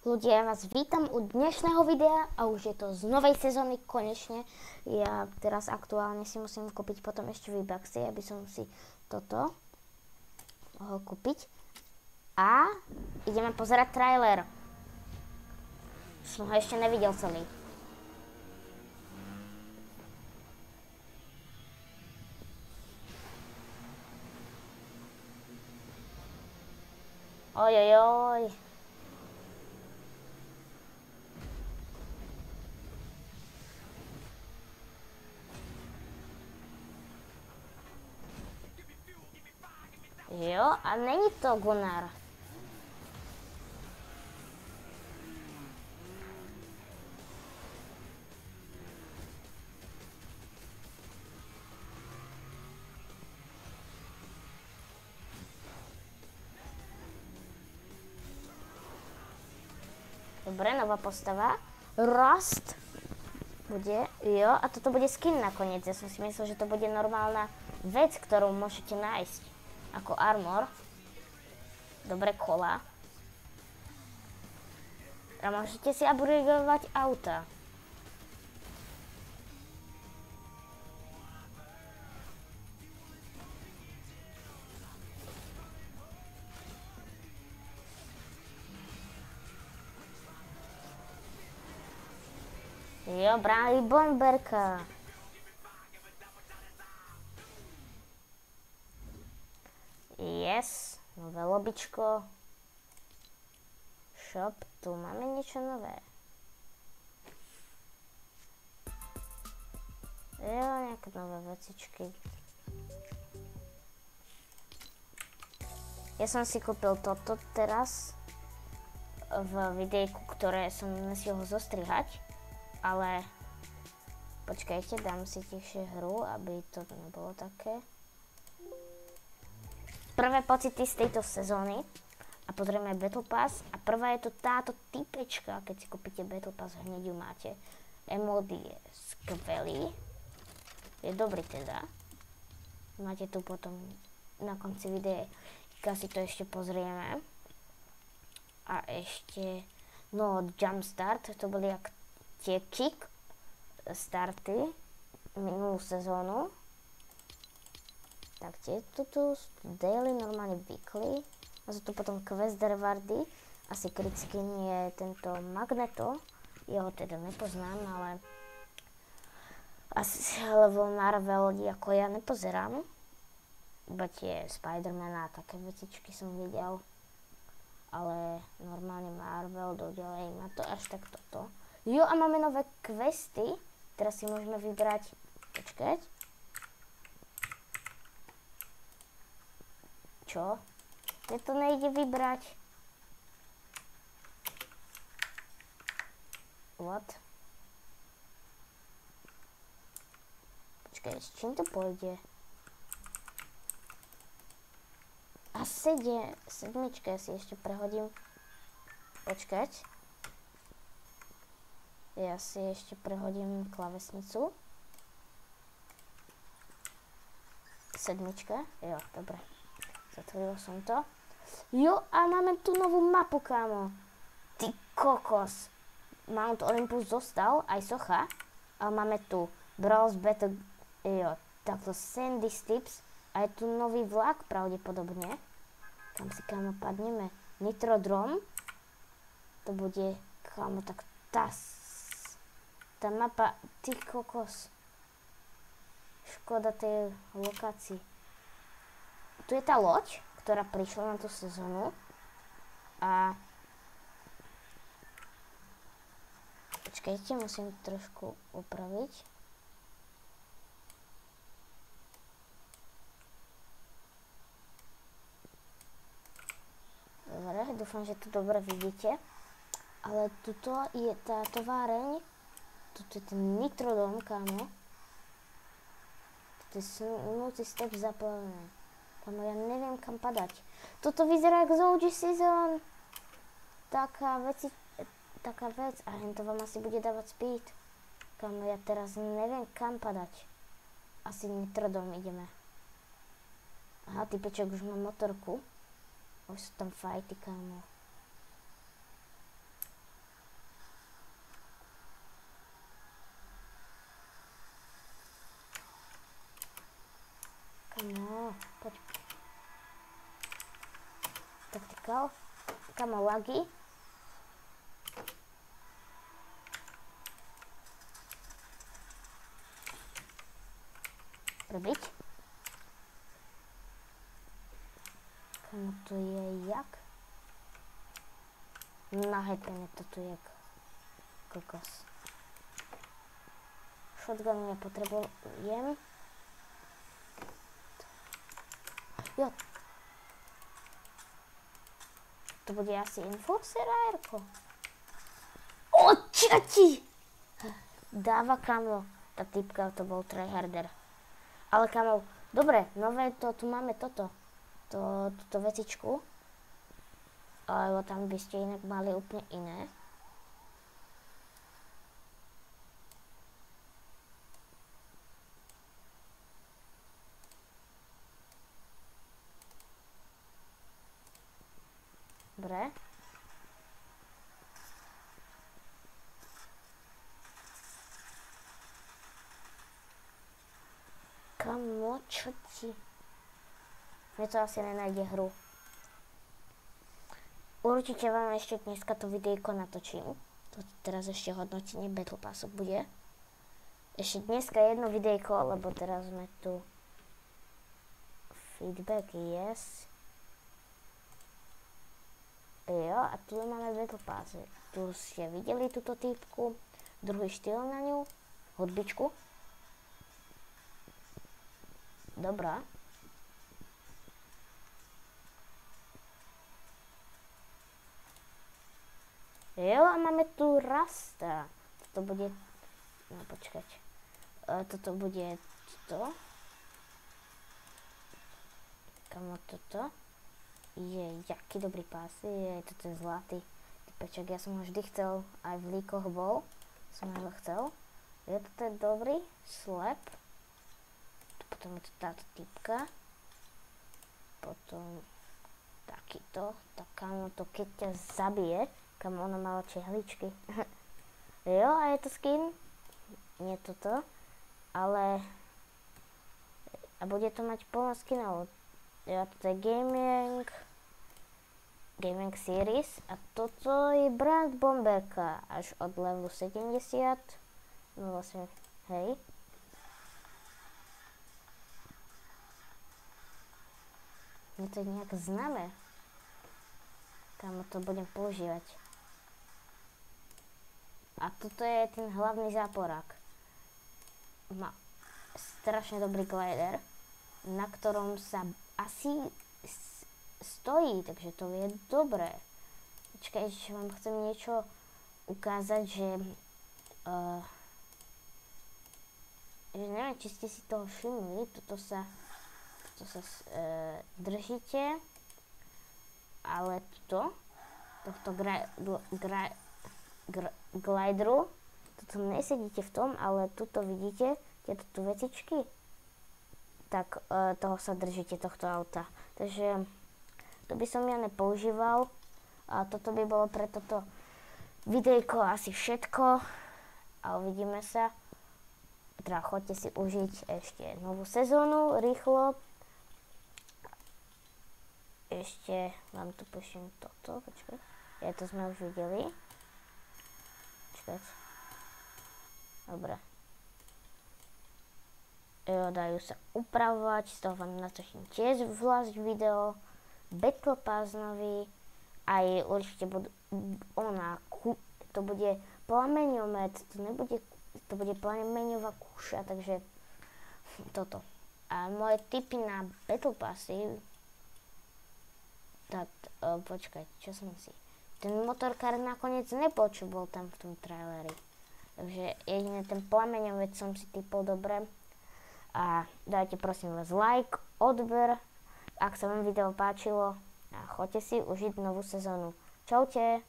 Ľudia, ja vás vítam u dnešného videa a už je to z novej sezóny konečne. Ja teraz aktuálne si musím kúpiť potom ešte V-Bucksy, aby som si toto mohol kúpiť. A ideme pozerať trailer. Som ho ešte nevidel celý. Ojojoj. Jo, a není to Gunnar. Dobre, nová postava. Rust bude, jo, a toto bude skin nakoniec. Ja som si myslel, že to bude normálna vec, ktorú môžete nájsť. Ako armor. Dobre, kola. A môžete si upgradeovať auta. Jo, brali bomberka. Yes, nové lobičko. Shop, tu máme niečo nové. Jo, nejaké nové vecičky. Ja som si kúpil toto teraz v videjku, ktoré som nesil ho zostrihať, ale počkajte, dám si tichšie hru, aby to nebolo také. Prvé pocity z tejto sezóny a pozrieme Battle Pass a prvá je to táto typečka, keď si kúpite Battle Pass, hneď ju máte. Emote je skvelý, je dobrý teda. Máte tu potom na konci videa, si to ešte pozrieme. A ešte, no Jumpstart, to boli jak tie kick starty minulú sezónu. Tak tieto tu daily, normálne weekly. A sú tu potom quest rewardy. Asi crit skin je tento Magneto. Jeho teda nepoznám, ale asi, lebo Marvel ako ja nepozerám. Iba tie Spidermana a také vecičky som videl. Ale normálne Marvel, doďalej má to až tak toto. Jo, a máme nové questy. Teraz si môžeme vybrať, počkať. Čo? Mne to nejde vybrať. What? Počkaj, s čím to pôjde? A sedmička si ešte prehodím. Počkať. Ja si ešte prehodím klávesnicu. Sedmička, jo, dobre. Zatvoril som to. Jo, a máme tu novú mapu, kámo. Ty kokos. Mount Olympus zostal, aj socha. Ale máme tu Brawl's Battle, jo, takto Sandy Stips. A je tu nový vlak, pravdepodobne. Kam si, kámo, padneme. Nitrodrom. To bude, kámo, tak tá mapa, ty kokos. Škoda tej lokácii. Tu je tá loď, ktorá prišla na tú sezónu a počkajte, musím trošku upraviť. Dobre, dúfam, že to dobre vidíte. Ale tuto je tá továreň, tuto je ten Nitrodom, kámo. Tuto je multi-step zaplavené. Kámo, ja neviem kam padať. Toto vyzerá ako z OG Season. Taká vec. A hento vám asi bude dávať speed. Kámo, ja teraz neviem kam padať. Asi Nitrodom ideme. Aha, typeček už má motorku. Už sú tam fajty, kámo. poď. Taktikal. Kamo, lagy. Prebiť. Kamo, to je jak? Na hepene to tu jak kokos. Shotgun nepotrebujem. Jo. To bude asi Enforcer AR-ko. O, čati! Dáva kamo. Tá typka, to bol tryharder. Ale kamo, dobre, nové to, tu máme toto. Túto vecičku. Alebo tam by ste inak mali úplne iné. Dobre. Kamo, čo ti? Mne to asi nenájde hru. Určite vám ešte dneska to videjko natočím. To teraz ešte hodnotenie Battle Passu bude. Ešte dneska jedno videjko, lebo teraz sme tu. Feedback, yes. Jo, a tu máme Battle Pass. Tu ste videli túto typku, druhý štýl na ňu, hudbičku. Dobrá. Jo, a máme tu Rasta. Toto bude, no počkať, toto bude toto. Kamo toto. Je, jaký dobrý pás, toto je zlatý typeček, ja som ho vždy chcel, aj v líkoch bol, som ho chcel. Je, toto je dobrý, slep. Potom je to táto typka. Potom takýto, tak kamo to keď ťa zabije, kam ona mala čehličky. Jo, a je to skin. Nie toto. Ale... A bude to mať plno skinov. Jo, toto je Gaming Series. A toto je Brand Bomberka. Až od levelu 70. No vlastne, hej. Mne to je nejak známe. Kam to budem používať. A toto je ten hlavný záporák. Má strašne dobrý glider, na ktorom sa asi stojí, takže to je dobré. Počkaj, ešte vám chcem niečo ukázať, že neviem, či ste si toho všimli, toto sa držíte, ale tohto glideru, toto nesedíte v tom, ale tuto vidíte, tieto tu vecičky, tak toho sa držíte, tohto auta. Takže to by som ja nepoužíval a toto by bolo pre toto videjko asi všetko a uvidíme sa. Teda choďte si užiť ešte novú sezónu, rýchlo. Ešte vám tu pošlem toto, počkaj. Ja to sme už videli. Počkať. Dobre. Jo, dajú sa upravovať, z toho vám natočím tiež zvlášť video. Battle Pass nový. Aj určite budú, to bude plameňomet, to bude plameňová kúša, takže toto. A moje tipy na Battle Passy, tak počkaj, čo som si... Ten motorkár nakoniec nebol, čo bol tam v tom traileri. Takže jedine ten plameňomet som si typol dobre. A dajte prosím vás like, odber, ak sa vám video páčilo a choďte si užiť novú sezónu. Čaute!